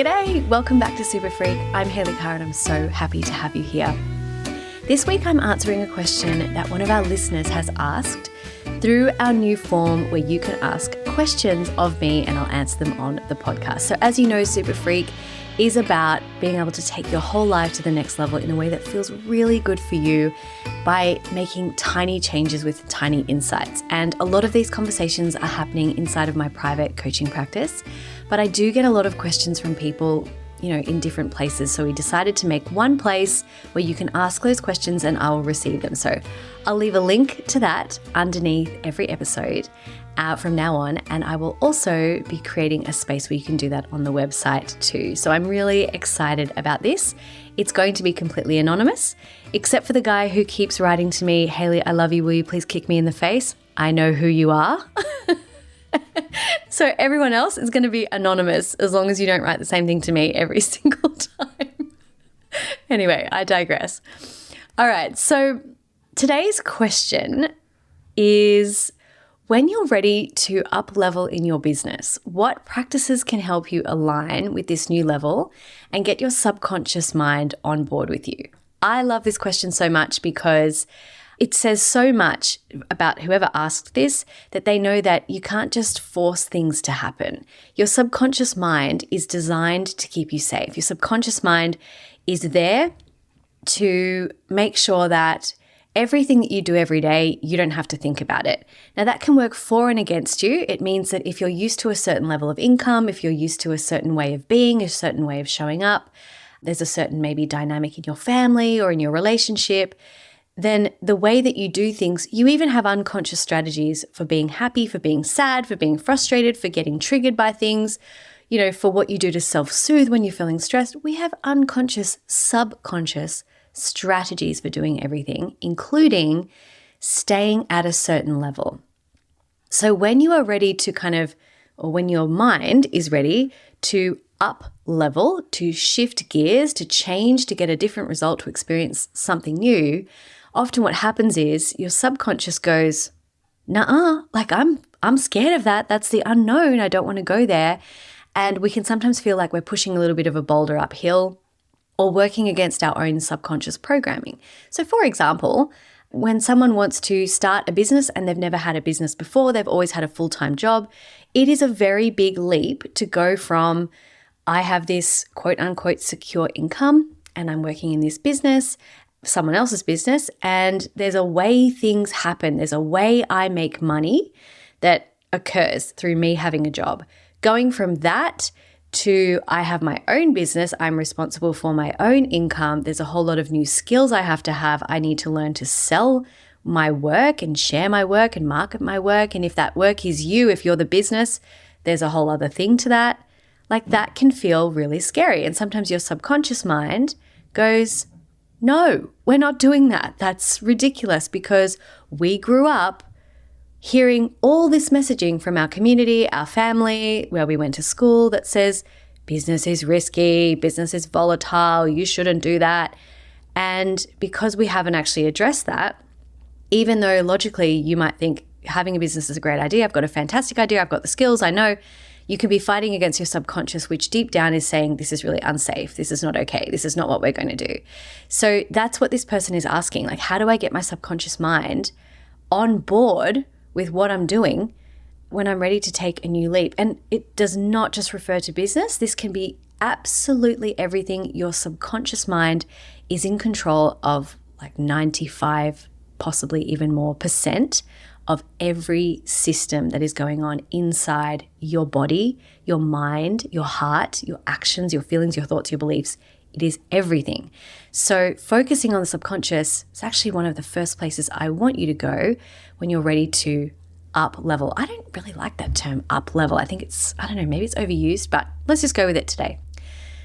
G'day, welcome back to Super Freak. I'm Hayley Carr and I'm so happy to have you here. This week I'm answering a question that one of our listeners has asked through our new form where you can ask questions of me and I'll answer them on the podcast. So as you know, Super Freak is about being able to take your whole life to the next level in a way that feels really good for you by making tiny changes with tiny insights. And a lot of these conversations are happening inside of my private coaching practice, but I do get a lot of questions from people, in different places. So we decided to make one place where you can ask those questions and I will receive them. So I'll leave a link to that underneath every episode from now on. And I will also be creating a space where you can do that on the website too. So I'm really excited about this. It's going to be completely anonymous, except for the guy who keeps writing to me, Hayley, I love you. Will you please kick me in the face? I know who you are. So everyone else is going to be anonymous as long as you don't write the same thing to me every single time. Anyway, I digress. All right, so today's question is, when you're ready to up level in your business, what practices can help you align with this new level and get your subconscious mind on board with you? I love this question so much because it says so much about whoever asked this, that they know that you can't just force things to happen. Your subconscious mind is designed to keep you safe. Your subconscious mind is there to make sure that everything that you do every day, you don't have to think about it. Now that can work for and against you. It means that if you're used to a certain level of income, if you're used to a certain way of being, a certain way of showing up, there's a certain maybe dynamic in your family or in your relationship, then the way that you do things, you even have unconscious strategies for being happy, for being sad, for being frustrated, for getting triggered by things, for what you do to self-soothe when you're feeling stressed. We have unconscious, subconscious strategies for doing everything, including staying at a certain level. So when you are ready to or when your mind is ready to up level, to shift gears, to change, to get a different result, to experience something new, often what happens is your subconscious goes, nah, I'm scared of that. That's the unknown. I don't want to go there. And we can sometimes feel like we're pushing a little bit of a boulder uphill or working against our own subconscious programming. So for example, when someone wants to start a business and they've never had a business before, they've always had a full-time job, it is a very big leap to go from, I have this quote unquote secure income and I'm working in this business, someone else's business, and there's a way things happen. There's a way I make money that occurs through me having a job. Going from that to I have my own business, I'm responsible for my own income. There's a whole lot of new skills I have to have. I need to learn to sell my work and share my work and market my work. And if that work is you, if you're the business, there's a whole other thing to that. Like that can feel really scary. And sometimes your subconscious mind goes, no, we're not doing that. That's ridiculous, because we grew up hearing all this messaging from our community, our family, where we went to school that says business is risky, business is volatile, you shouldn't do that. And because we haven't actually addressed that, even though logically you might think having a business is a great idea, I've got a fantastic idea, I've got the skills, I know, you can be fighting against your subconscious, which deep down is saying, this is really unsafe. This is not okay. This is not what we're going to do. So that's what this person is asking. Like, how do I get my subconscious mind on board with what I'm doing when I'm ready to take a new leap? And it does not just refer to business. This can be absolutely everything. Your subconscious mind is in control of like 95, possibly even more % of every system that is going on inside your body, your mind, your heart, your actions, your feelings, your thoughts, your beliefs. It is everything. So focusing on the subconscious is actually one of the first places I want you to go when you're ready to up level. I don't really like that term up level. I think maybe it's overused, but let's just go with it today.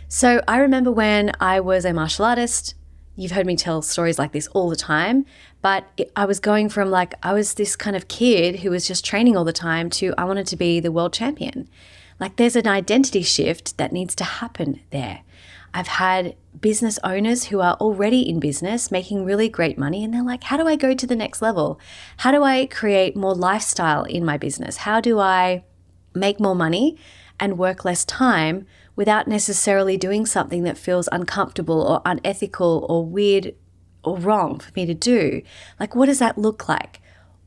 So I remember when I was a martial artist, you've heard me tell stories like this all the time, but I was going from I was this kind of kid who was just training all the time to I wanted to be the world champion. Like there's an identity shift that needs to happen there. I've had business owners who are already in business making really great money, and they're like, how do I go to the next level? How do I create more lifestyle in my business? How do I make more money and work less time without necessarily doing something that feels uncomfortable or unethical or weird or wrong for me to do? Like, what does that look like?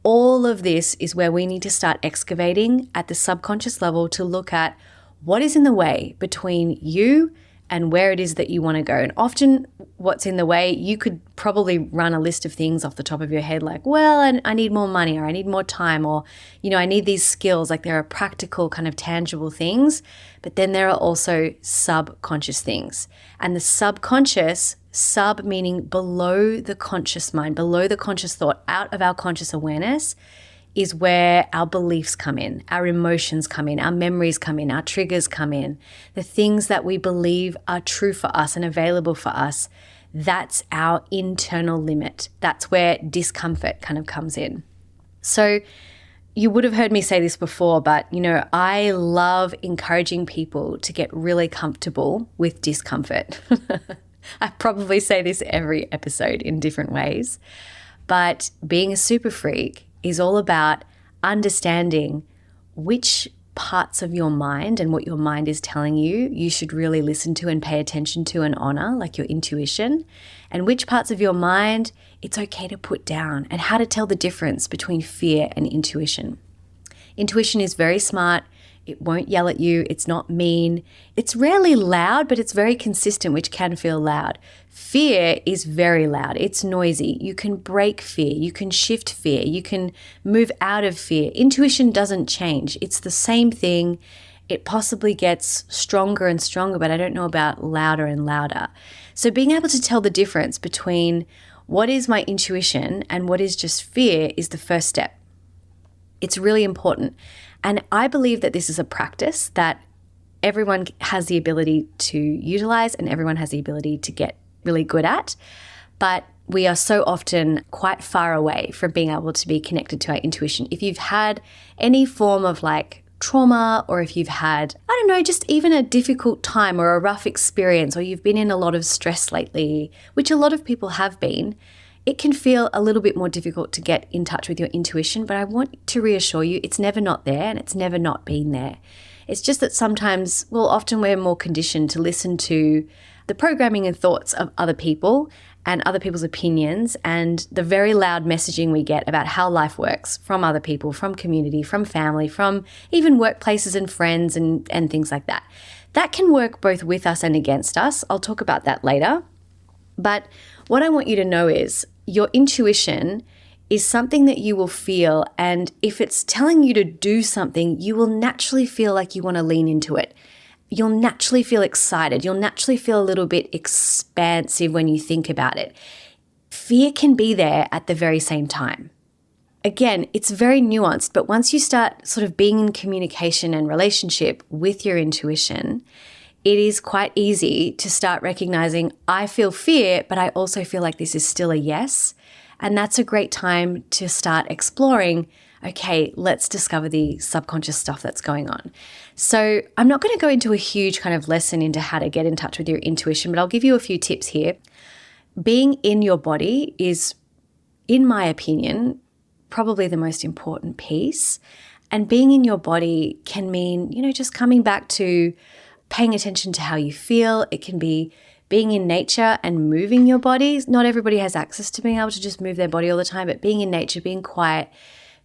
All of this is where we need to start excavating at the subconscious level to look at what is in the way between you and where it is that you want to go. And often what's in the way, you could probably run a list of things off the top of your head like, well, I need more money, or I need more time, or, I need these skills. Like, there are practical kind of tangible things, but then there are also subconscious things. And the subconscious, sub meaning below the conscious mind, below the conscious thought, out of our conscious awareness, is where our beliefs come in, our emotions come in, our memories come in, our triggers come in, the things that we believe are true for us and available for us. That's our internal limit. That's where discomfort kind of comes in. So you would have heard me say this before, but I love encouraging people to get really comfortable with discomfort. I probably say this every episode in different ways, but being a super freak is all about understanding which parts of your mind and what your mind is telling you should really listen to and pay attention to and honor, like your intuition, and which parts of your mind it's okay to put down, and how to tell the difference between fear and intuition. Intuition is very smart. It won't yell at you. It's not mean. It's rarely loud, but it's very consistent, which can feel loud. Fear is very loud. It's noisy. You can break fear. You can shift fear. You can move out of fear. Intuition doesn't change. It's the same thing. It possibly gets stronger and stronger, but I don't know about louder and louder. So being able to tell the difference between what is my intuition and what is just fear is the first step. It's really important. And I believe that this is a practice that everyone has the ability to utilize and everyone has the ability to get really good at. But we are so often quite far away from being able to be connected to our intuition. If you've had any form of trauma, or if you've had, just even a difficult time or a rough experience, or you've been in a lot of stress lately, which a lot of people have been, it can feel a little bit more difficult to get in touch with your intuition, but I want to reassure you it's never not there and it's never not been there. It's just that sometimes, often we're more conditioned to listen to the programming and thoughts of other people and other people's opinions and the very loud messaging we get about how life works from other people, from community, from family, from even workplaces and friends and things like that. That can work both with us and against us. I'll talk about that later. But what I want you to know is your intuition is something that you will feel, and if it's telling you to do something, you will naturally feel like you want to lean into it. You'll naturally feel excited. You'll naturally feel a little bit expansive when you think about it. Fear can be there at the very same time. Again, it's very nuanced, but once you start sort of being in communication and relationship with your intuition, it is quite easy to start recognizing, I feel fear, but I also feel like this is still a yes. And that's a great time to start exploring, okay, let's discover the subconscious stuff that's going on. So I'm not going to go into a huge kind of lesson into how to get in touch with your intuition, but I'll give you a few tips here. Being in your body is, in my opinion, probably the most important piece. And being in your body can mean, just coming back to paying attention to how you feel. It can be being in nature and moving your body. Not everybody has access to being able to just move their body all the time, but being in nature, being quiet,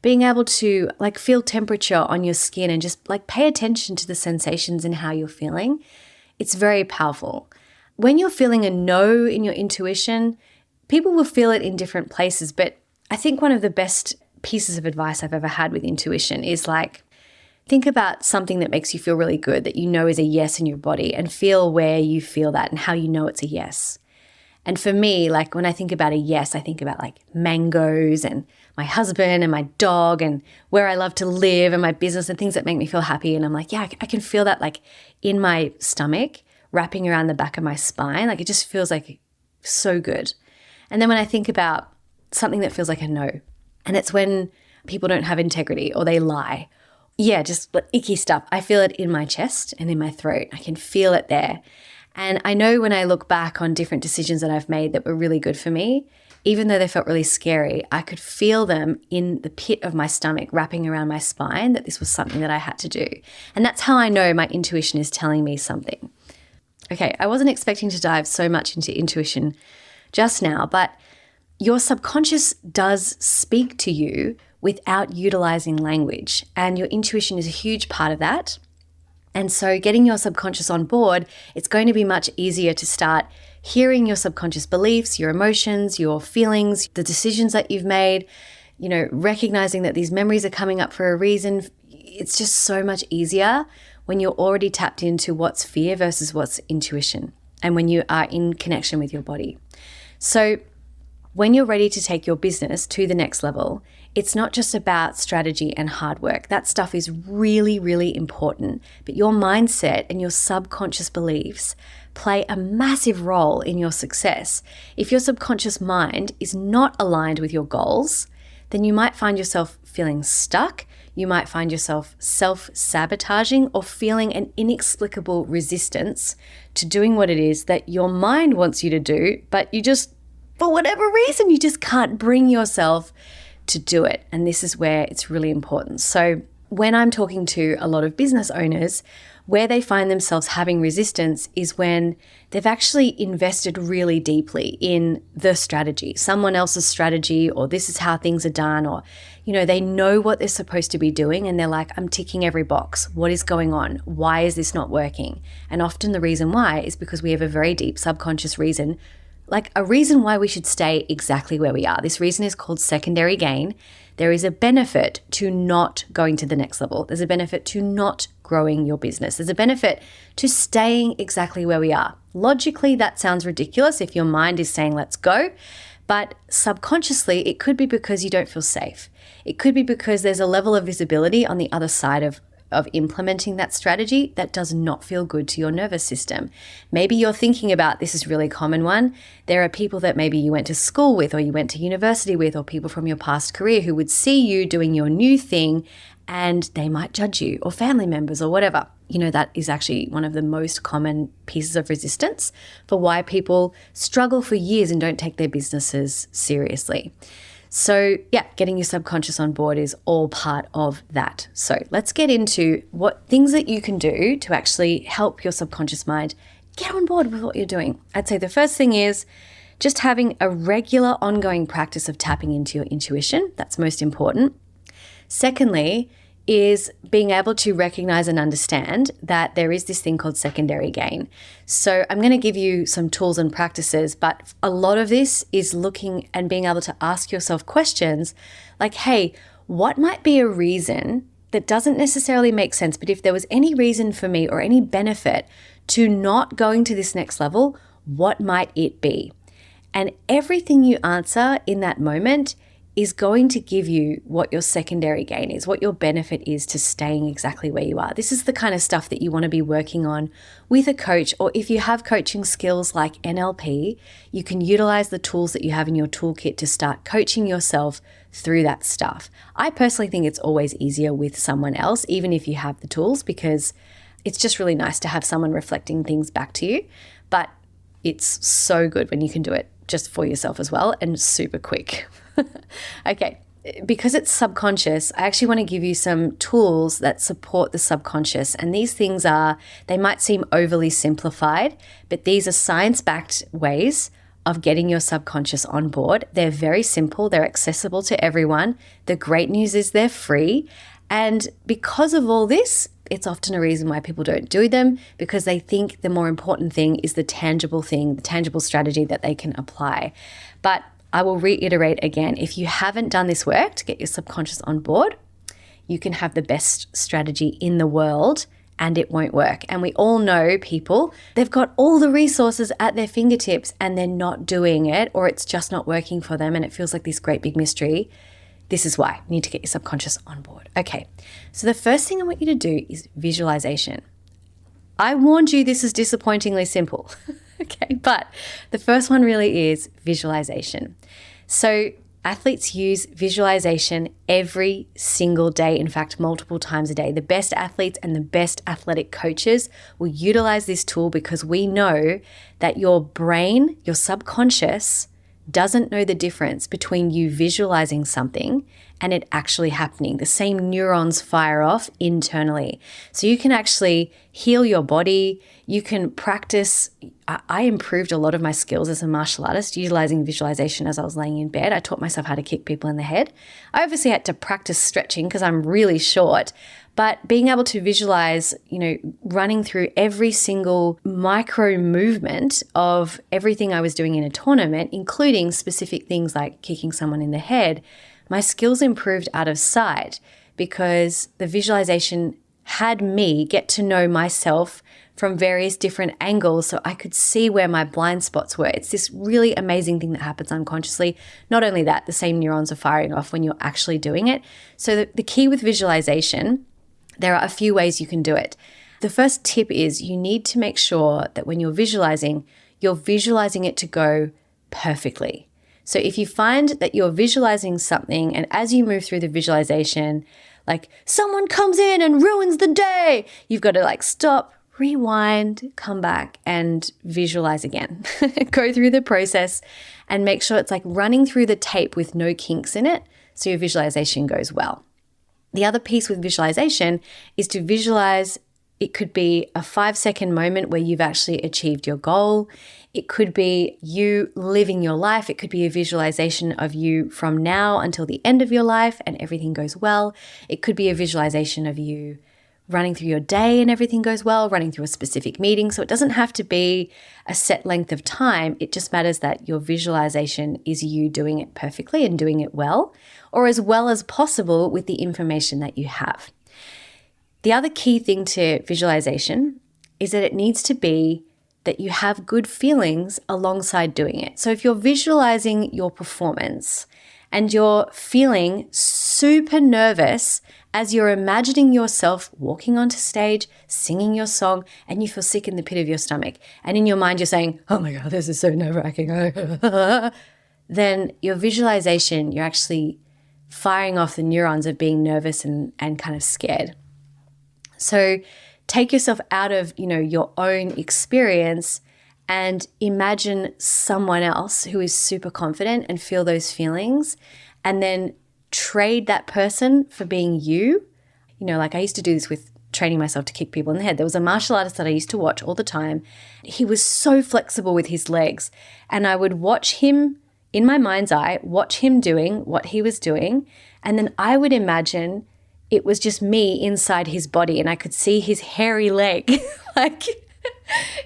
being able to feel temperature on your skin and just pay attention to the sensations and how you're feeling. It's very powerful. When you're feeling a no in your intuition, people will feel it in different places, but I think one of the best pieces of advice I've ever had with intuition is think about something that makes you feel really good, that you know is a yes in your body, and feel where you feel that and how you know it's a yes. And for me, when I think about a yes, I think about mangoes and my husband and my dog and where I love to live and my business and things that make me feel happy. And I'm yeah, I can feel that in my stomach, wrapping around the back of my spine. It just feels so good. And then when I think about something that feels like a no, and it's when people don't have integrity or they lie. Yeah, just icky stuff. I feel it in my chest and in my throat. I can feel it there. And I know when I look back on different decisions that I've made that were really good for me, even though they felt really scary, I could feel them in the pit of my stomach, wrapping around my spine, that this was something that I had to do. And that's how I know my intuition is telling me something. Okay, I wasn't expecting to dive so much into intuition just now, but your subconscious does speak to you without utilizing language, and your intuition is a huge part of that. And so getting your subconscious on board, it's going to be much easier to start hearing your subconscious beliefs, your emotions, your feelings, the decisions that you've made, recognizing that these memories are coming up for a reason. It's just so much easier when you're already tapped into what's fear versus what's intuition, and when you are in connection with your body. So when you're ready to take your business to the next level, it's not just about strategy and hard work. That stuff is really, really important. But your mindset and your subconscious beliefs play a massive role in your success. If your subconscious mind is not aligned with your goals, then you might find yourself feeling stuck. You might find yourself self-sabotaging or feeling an inexplicable resistance to doing what it is that your mind wants you to do, but you just, for whatever reason, you just can't bring yourself to do it. And this is where it's really important. So when I'm talking to a lot of business owners, where they find themselves having resistance is when they've actually invested really deeply in the strategy, someone else's strategy, or this is how things are done, or, they know what they're supposed to be doing and they're like, I'm ticking every box. What is going on? Why is this not working? And often the reason why is because we have a very deep subconscious reason, like a reason why we should stay exactly where we are. This reason is called secondary gain. There is a benefit to not going to the next level. There's a benefit to not growing your business. There's a benefit to staying exactly where we are. Logically, that sounds ridiculous if your mind is saying, let's go. But subconsciously, it could be because you don't feel safe. It could be because there's a level of visibility on the other side of implementing that strategy that does not feel good to your nervous system. Maybe you're thinking about, this is a really common one, there are people that maybe you went to school with or you went to university with, or people from your past career who would see you doing your new thing and they might judge you, or family members or whatever. That is actually one of the most common pieces of resistance for why people struggle for years and don't take their businesses seriously. So yeah, getting your subconscious on board is all part of that. So let's get into what things that you can do to actually help your subconscious mind get on board with what you're doing. I'd say the first thing is just having a regular ongoing practice of tapping into your intuition. That's most important. Secondly, is being able to recognize and understand that there is this thing called secondary gain. So I'm going to give you some tools and practices, but a lot of this is looking and being able to ask yourself questions like, hey, what might be a reason that doesn't necessarily make sense, but if there was any reason for me or any benefit to not going to this next level, what might it be? And everything you answer in that moment is going to give you what your secondary gain is, what your benefit is to staying exactly where you are. This is the kind of stuff that you want to be working on with a coach, or if you have coaching skills like NLP, you can utilize the tools that you have in your toolkit to start coaching yourself through that stuff. I personally think it's always easier with someone else, even if you have the tools, because it's just really nice to have someone reflecting things back to you. But it's so good when you can do it just for yourself as well, and super quick. Okay, because it's subconscious, I actually want to give you some tools that support the subconscious. And these things they might seem overly simplified, but these are science-backed ways of getting your subconscious on board. They're very simple. They're accessible to everyone. The great news is they're free. And because of all this, it's often a reason why people don't do them, because they think the more important thing is the tangible thing, the tangible strategy that they can apply. But I will reiterate again, if you haven't done this work to get your subconscious on board, you can have the best strategy in the world and it won't work. And we all know people, they've got all the resources at their fingertips and they're not doing it, or it's just not working for them and it feels like this great big mystery. This is why you need to get your subconscious on board. Okay, so the first thing I want you to do is visualization. I warned you this is disappointingly simple. Okay, but the first one really is visualization. So athletes use visualization every single day, in fact, multiple times a day. The best athletes and the best athletic coaches will utilize this tool because we know that your brain, your subconscious, doesn't know the difference between you visualizing something and it actually happening. The same neurons fire off internally. So you can actually heal your body. You can practice. I improved a lot of my skills as a martial artist utilizing visualization as I was laying in bed. I taught myself how to kick people in the head. I obviously had to practice stretching because I'm really short, but being able to visualize, running through every single micro movement of everything I was doing in a tournament, including specific things like kicking someone in the head, my skills improved out of sight because the visualization had me get to know myself from various different angles so I could see where my blind spots were. It's this really amazing thing that happens unconsciously. Not only that, the same neurons are firing off when you're actually doing it. So the key with visualization, there are a few ways you can do it. The first tip is you need to make sure that when you're visualizing it to go perfectly. So if you find that you're visualizing something and as you move through the visualization, like someone comes in and ruins the day, you've got to stop, rewind, come back and visualize again. Go through the process and make sure it's like running through the tape with no kinks in it so your visualization goes well. The other piece with visualization is to visualize. It could be a 5-second moment where you've actually achieved your goal. It could be you living your life. It could be a visualization of you from now until the end of your life and everything goes well. It could be a visualization of you running through your day and everything goes well, running through a specific meeting. So it doesn't have to be a set length of time. It just matters that your visualization is you doing it perfectly and doing it well, or as well as possible with the information that you have. The other key thing to visualization is that it needs to be that you have good feelings alongside doing it. So if you're visualizing your performance and you're feeling super nervous as you're imagining yourself walking onto stage, singing your song, and you feel sick in the pit of your stomach, and in your mind you're saying, oh my God, this is so nerve-wracking, then your visualization, you're actually firing off the neurons of being nervous and kind of scared. So take yourself out of, your own experience and imagine someone else who is super confident and feel those feelings, and then trade that person for being you. I used to do this with training myself to kick people in the head. There was a martial artist that I used to watch all the time. He was so flexible with his legs, and I would watch him in my mind's eye, watch him doing what he was doing, and then I would imagine it was just me inside his body and I could see his hairy leg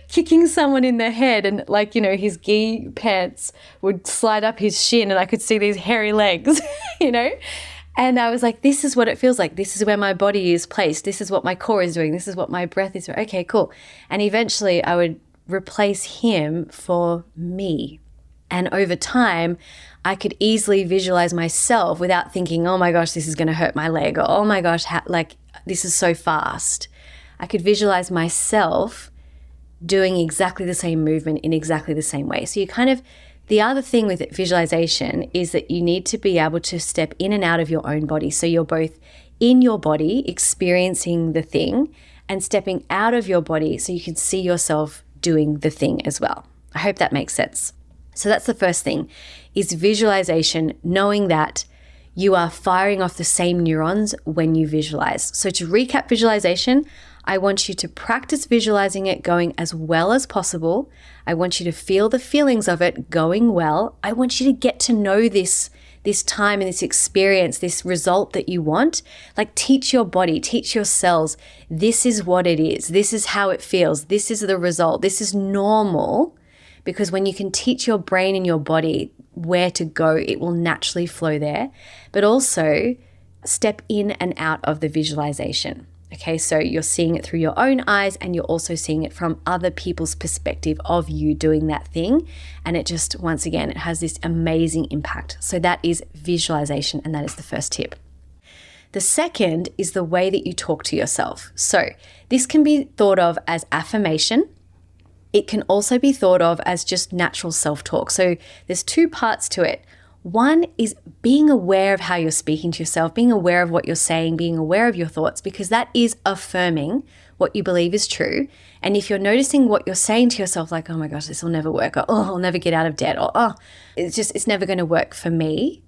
kicking someone in the head, and his gi pants would slide up his shin and I could see these hairy legs, and I was like, this is what it feels like. This is where my body is placed. This is what my core is doing. This is what my breath is doing. Okay, cool. And eventually I would replace him for me. And over time, I could easily visualize myself without thinking, oh my gosh, this is going to hurt my leg, or oh my gosh, this is so fast. I could visualize myself doing exactly the same movement in exactly the same way. So the other thing with visualization is that you need to be able to step in and out of your own body. So you're both in your body experiencing the thing and stepping out of your body so you can see yourself doing the thing as well. I hope that makes sense. So that's the first thing, is visualization, knowing that you are firing off the same neurons when you visualize. So to recap visualization, I want you to practice visualizing it going as well as possible. I want you to feel the feelings of it going well. I want you to get to know this time and this experience, this result that you want. Teach your body, teach your cells, this is what it is. This is how it feels. This is the result. This is normal. Because when you can teach your brain and your body where to go, it will naturally flow there. But also step in and out of the visualization. Okay, so you're seeing it through your own eyes and you're also seeing it from other people's perspective of you doing that thing. And it just, once again, it has this amazing impact. So that is visualization, and that is the first tip. The second is the way that you talk to yourself. So this can be thought of as affirmation. It can also be thought of as just natural self-talk. So there's two parts to it. One is being aware of how you're speaking to yourself, being aware of what you're saying, being aware of your thoughts, because that is affirming what you believe is true. And if you're noticing what you're saying to yourself, like, oh my gosh, this will never work, or oh, I'll never get out of debt, or oh, it's never going to work for me.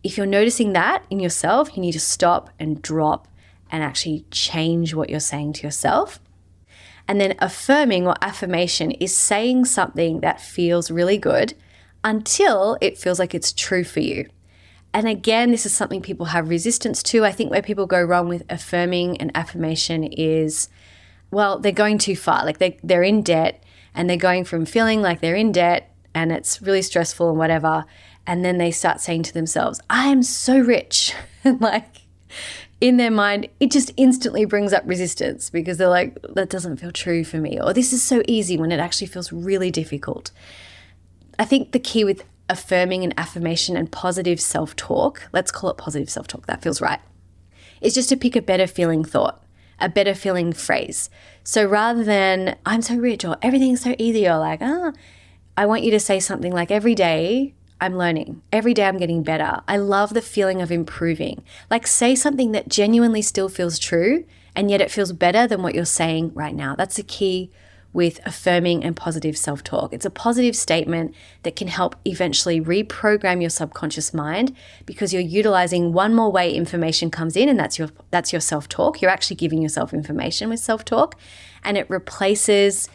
If you're noticing that in yourself, you need to stop and drop and actually change what you're saying to yourself. And then affirming or affirmation is saying something that feels really good until it feels like it's true for you. And again, this is something people have resistance to. I think where people go wrong with affirming and affirmation is, well, they're going too far. Like they're in debt and they're going from feeling like they're in debt and it's really stressful and whatever. And then they start saying to themselves, I am so rich. And like in their mind, it just instantly brings up resistance because they're like, that doesn't feel true for me. Or this is so easy when it actually feels really difficult. I think the key with affirming and affirmation and positive self-talk, let's call it positive self-talk, that feels right, is just to pick a better feeling thought, a better feeling phrase. So rather than, I'm so rich or everything's so easy or like, I want you to say something like, every day I'm learning, every day I'm getting better. I love the feeling of improving. Like say something that genuinely still feels true and yet it feels better than what you're saying right now. That's the key with affirming and positive self-talk. It's a positive statement that can help eventually reprogram your subconscious mind because you're utilizing one more way information comes in, and that's your self-talk. You're actually giving yourself information with self-talk, and it replaces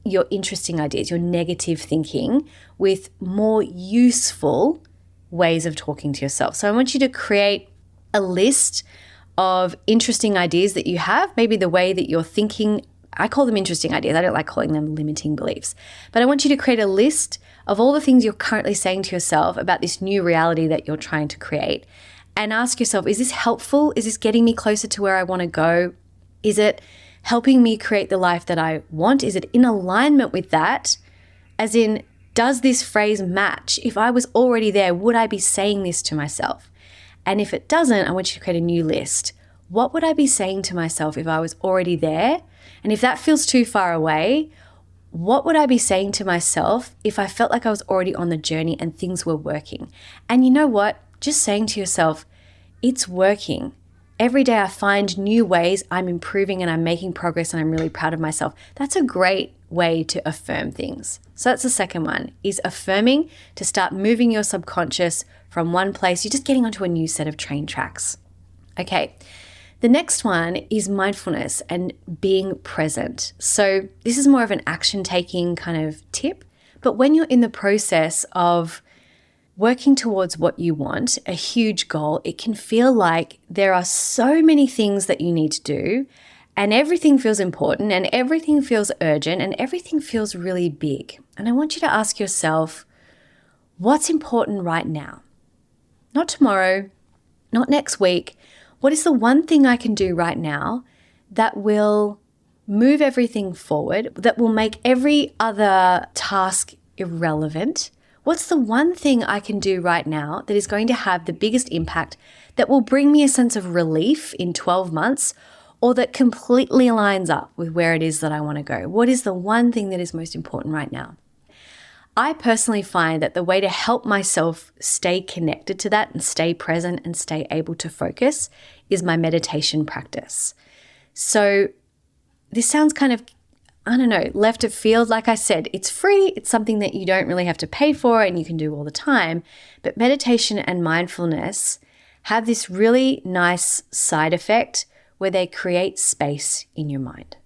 your interesting ideas, your negative thinking, with more useful ways of talking to yourself. So I want you to create a list of interesting ideas that you have, maybe the way that you're thinking. I call them interesting ideas. I don't like calling them limiting beliefs. But I want you to create a list of all the things you're currently saying to yourself about this new reality that you're trying to create, and ask yourself, is this helpful? Is this getting me closer to where I want to go? Is it helping me create the life that I want? Is it in alignment with that? As in, does this phrase match? If I was already there, would I be saying this to myself? And if it doesn't, I want you to create a new list. What would I be saying to myself if I was already there? And if that feels too far away, what would I be saying to myself if I felt like I was already on the journey and things were working? And you know what? Just saying to yourself, it's working. Every day I find new ways I'm improving and I'm making progress and I'm really proud of myself. That's a great way to affirm things. So that's the second one, is affirming to start moving your subconscious from one place. You're just getting onto a new set of train tracks. Okay. The next one is mindfulness and being present. So this is more of an action-taking kind of tip, but when you're in the process of working towards what you want, a huge goal, it can feel like there are so many things that you need to do, and everything feels important and everything feels urgent and everything feels really big. And I want you to ask yourself, what's important right now? Not tomorrow, not next week. What is the one thing I can do right now that will move everything forward, that will make every other task irrelevant? What's the one thing I can do right now that is going to have the biggest impact, that will bring me a sense of relief in 12 months, or that completely lines up with where it is that I want to go? What is the one thing that is most important right now? I personally find that the way to help myself stay connected to that and stay present and stay able to focus is my meditation practice. So this sounds kind of, I don't know, left of field. Like I said, it's free. It's something that you don't really have to pay for and you can do all the time. But meditation and mindfulness have this really nice side effect where they create space in your mind.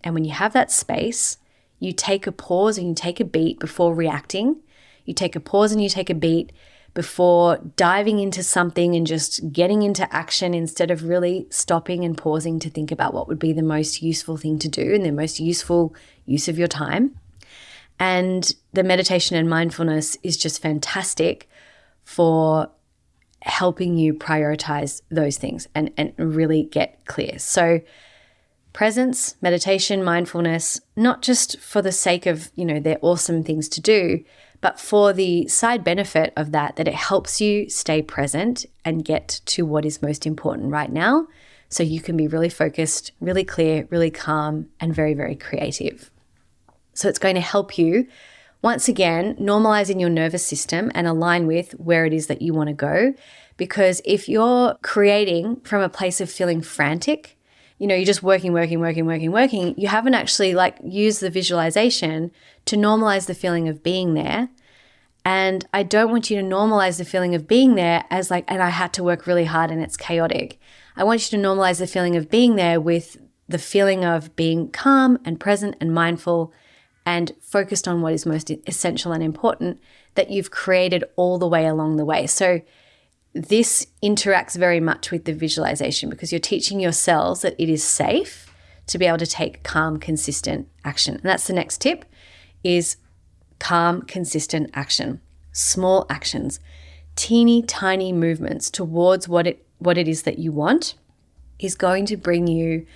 And when you have that space, you take a pause and you take a beat before reacting. You take a pause and you take a beat before diving into something and just getting into action, instead of really stopping and pausing to think about what would be the most useful thing to do and the most useful use of your time. And the meditation and mindfulness is just fantastic for helping you prioritize those things and really get clear. So presence, meditation, mindfulness, not just for the sake of, they're awesome things to do, but for the side benefit of that it helps you stay present and get to what is most important right now, so you can be really focused, really clear, really calm, and very, very creative. So it's going to help you Once again, normalize in your nervous system and align with where it is that you want to go. Because if you're creating from a place of feeling frantic, you're just working, you haven't actually used the visualization to normalize the feeling of being there. And I don't want you to normalize the feeling of being there as and I had to work really hard and it's chaotic. I want you to normalize the feeling of being there with the feeling of being calm and present and mindful and focused on what is most essential and important that you've created all the way along the way. So this interacts very much with the visualization because you're teaching your cells that it is safe to be able to take calm, consistent action. And that's the next tip is calm, consistent action. Small actions, teeny tiny movements towards what it is that you want is going to bring you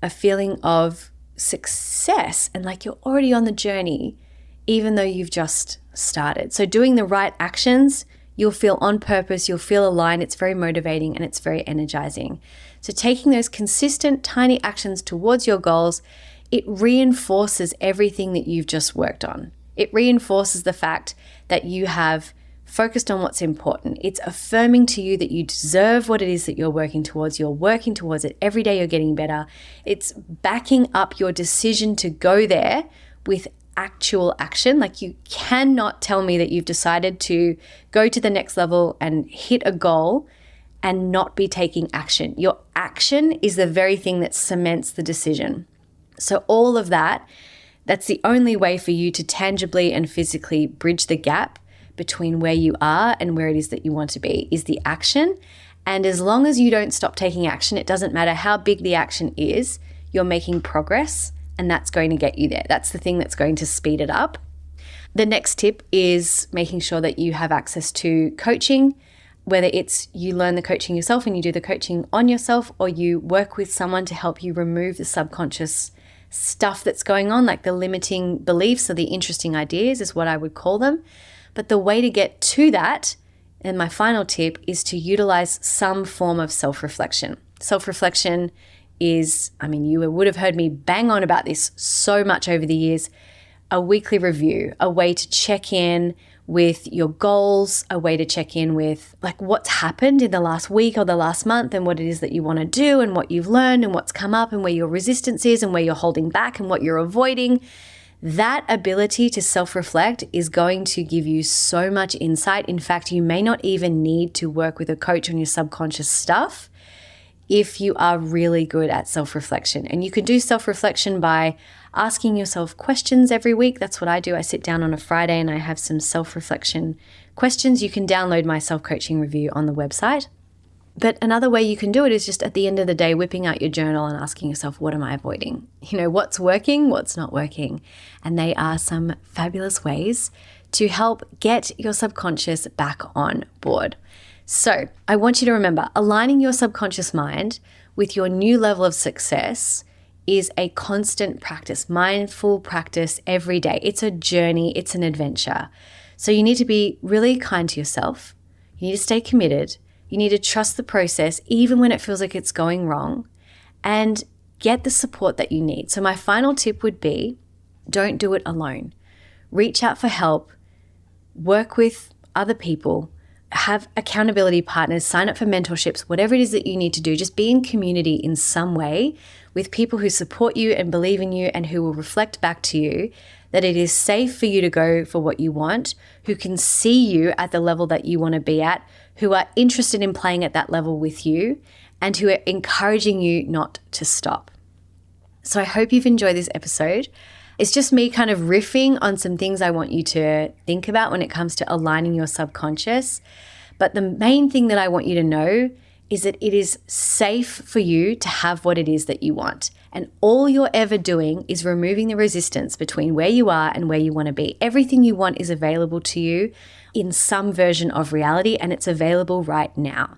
a feeling of success and you're already on the journey, even though you've just started. So doing the right actions, you'll feel on purpose, you'll feel aligned, it's very motivating and it's very energizing. So taking those consistent tiny actions towards your goals, it reinforces everything that you've just worked on. It reinforces the fact that you have focused on what's important. It's affirming to you that you deserve what it is that you're working towards. You're working towards it. Every day you're getting better. It's backing up your decision to go there with actual action. You cannot tell me that you've decided to go to the next level and hit a goal and not be taking action. Your action is the very thing that cements the decision. So all of that's the only way for you to tangibly and physically bridge the gap between where you are and where it is that you want to be is the action. And as long as you don't stop taking action, it doesn't matter how big the action is, you're making progress and that's going to get you there. That's the thing that's going to speed it up. The next tip is making sure that you have access to coaching, whether it's you learn the coaching yourself and you do the coaching on yourself, or you work with someone to help you remove the subconscious stuff that's going on, the limiting beliefs or the interesting ideas is what I would call them. But the way to get to that, and my final tip, is to utilize some form of self-reflection. Self-reflection is, you would have heard me bang on about this so much over the years, a weekly review, a way to check in with your goals, a way to check in with what's happened in the last week or the last month and what it is that you want to do and what you've learned and what's come up and where your resistance is and where you're holding back and what you're avoiding. That ability to self-reflect is going to give you so much insight. In fact, you may not even need to work with a coach on your subconscious stuff if you are really good at self-reflection. And you can do self-reflection by asking yourself questions every week. That's what I do. I sit down on a Friday and I have some self-reflection questions. You can download my self-coaching review on the website. But another way you can do it is just at the end of the day, whipping out your journal and asking yourself, what am I avoiding? What's working, what's not working? And they are some fabulous ways to help get your subconscious back on board. So I want you to remember, aligning your subconscious mind with your new level of success is a constant practice, mindful practice every day. It's a journey, it's an adventure. So you need to be really kind to yourself. You need to stay committed. You need to trust the process, even when it feels like it's going wrong, and get the support that you need. So my final tip would be, don't do it alone. Reach out for help, work with other people, have accountability partners, sign up for mentorships, whatever it is that you need to do. Just be in community in some way with people who support you and believe in you and who will reflect back to you that it is safe for you to go for what you want, who can see you at the level that you want to be at, who are interested in playing at that level with you, and who are encouraging you not to stop. So I hope you've enjoyed this episode. It's just me kind of riffing on some things I want you to think about when it comes to aligning your subconscious. But the main thing that I want you to know is that it is safe for you to have what it is that you want. And all you're ever doing is removing the resistance between where you are and where you want to be. Everything you want is available to you in some version of reality, and it's available right now.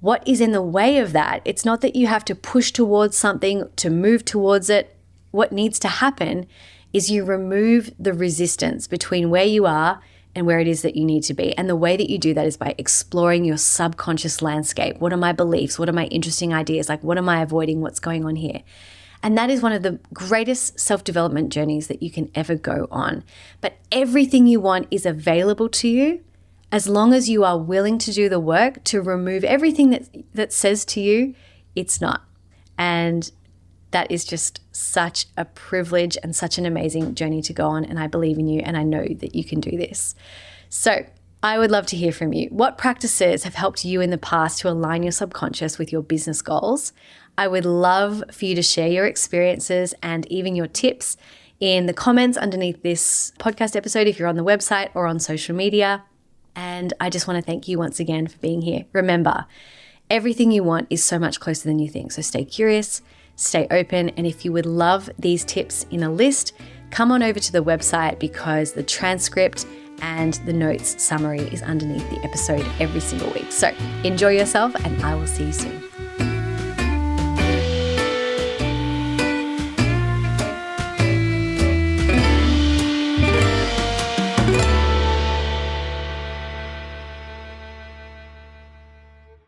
What is in the way of that? It's not that you have to push towards something to move towards it. What needs to happen is you remove the resistance between where you are and where it is that you need to be. And the way that you do that is by exploring your subconscious landscape. What are my beliefs? What are my interesting ideas? What am I avoiding? What's going on here? And that is one of the greatest self-development journeys that you can ever go on. But everything you want is available to you as long as you are willing to do the work to remove everything that says to you, it's not. And that is just such a privilege and such an amazing journey to go on. And I believe in you and I know that you can do this. So I would love to hear from you. What practices have helped you in the past to align your subconscious with your business goals? I would love for you to share your experiences and even your tips in the comments underneath this podcast episode if you're on the website or on social media. And I just want to thank you once again for being here. Remember, everything you want is so much closer than you think. So stay curious, stay open. And if you would love these tips in a list, come on over to the website because the transcript and the notes summary is underneath the episode every single week. So enjoy yourself and I will see you soon.